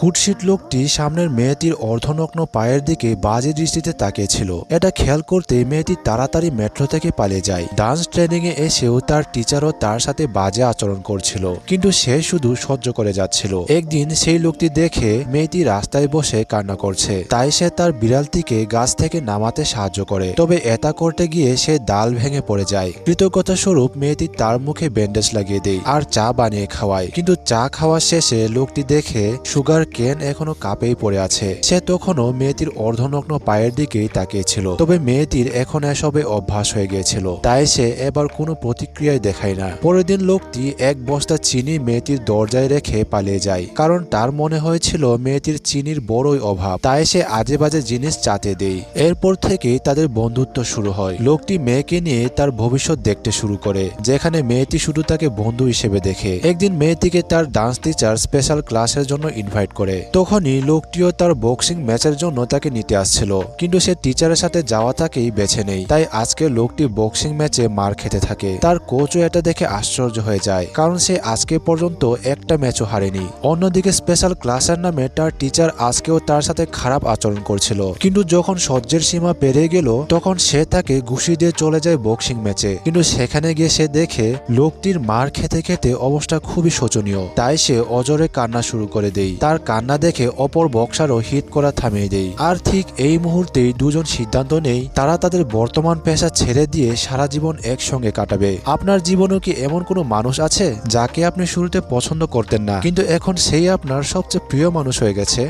কুৎসিত লোকটি সামনের মেয়েটির অর্ধনগ্ন পায়ের দিকে বাজে দৃষ্টিতে তাকিয়েছিল। এটা খেয়াল করতে মেয়েটি তাড়াতাড়ি মেট্রো থেকে পালিয়ে যায়। ডান্স ট্রেনিং এ এসেও তার টিচারও তার সাথে বাজে আচরণ করছিল, কিন্তু সে শুধু সহ্য করে যাচ্ছিল। একদিন সেই লোকটি দেখে মেয়েটি রাস্তায় বসে কান্না করছে, তাই সে তার বিড়ালটিকে গাছ থেকে নামাতে সাহায্য করে। তবে এটা করতে গিয়ে সে ডাল ভেঙে পড়ে যায়। কৃতজ্ঞতা স্বরূপ মেয়েটি তার মুখে ব্যান্ডেজ লাগিয়ে দেয় আর চা বানিয়ে খাওয়ায়। কিন্তু চা খাওয়ার শেষে লোকটি দেখে সুগার কেন এখনো কাপেই পড়ে আছে। সে তখনও মেয়েটির অর্ধনগ্ন পায়ের দিকেই তাকিয়েছিল। তবে মেয়েটির এখন এসবে অভ্যাস হয়ে গিয়েছিল, তাই সে এবার কোনো প্রতিক্রিয়াই দেখায় না। পরের দিন লোকটি এক বস্তা চিনি মেয়েটির দরজায় রেখে পালিয়ে যায়, কারণ তার মনে হয়েছিল মেয়েটির চিনির বড়ই অভাব। তাই সে আজে বাজে জিনিস চাতে দেয়। এরপর থেকেই তাদের বন্ধুত্ব শুরু হয়। লোকটি মেয়েকে নিয়ে তার ভবিষ্যৎ দেখতে শুরু করে, যেখানে মেয়েটি শুধু তাকে বন্ধু হিসেবে দেখে। একদিন মেয়েটিকে তার ডান্স টিচার স্পেশাল ক্লাসের জন্য ইনভাইট করে। তখনই লোকটিও তার বক্সিং ম্যাচের জন্য তাকে নিতে আসছিল, কিন্তু সে টিচারের সাথে যাওয়াটাকেই বেছে নেয়। তাই আজকে লোকটি বক্সিং ম্যাচে মার খেতে থাকে। তার কোচও এটা দেখে আশ্চর্য হয়ে যায়, কারণ সে আজকে পর্যন্ত একটা ম্যাচও হারেনি। অন্যদিকে স্পেশাল ক্লাসের নামে তার টিচার আজকেও তার সাথে খারাপ আচরণ করছিল, কিন্তু যখন সহ্যের সীমা পেরিয়ে গেল তখন সে তাকে ঘুষি দিয়ে চলে যায় বক্সিং ম্যাচে। কিন্তু সেখানে গিয়ে সে দেখে লোকটির মার খেতে খেতে অবস্থা খুবই শোচনীয়। তাই সে অজরে কান্না শুরু করে দেয়। তার কান্না দেখে অপর বক্সারও হিট করা থামিয়ে দেয়। আর ঠিক এই মুহূর্তেই দুজন সিদ্ধান্ত নেই তারা তাদের বর্তমান পেশা ছেড়ে দিয়ে সারা জীবন একসঙ্গে কাটাবে। আপনার জীবনেও কি এমন কোনো মানুষ আছে যাকে আপনি শুরুতে পছন্দ করতেন না, কিন্তু এখন সেই আপনার সবচেয়ে প্রিয় মানুষ হয়ে গেছে?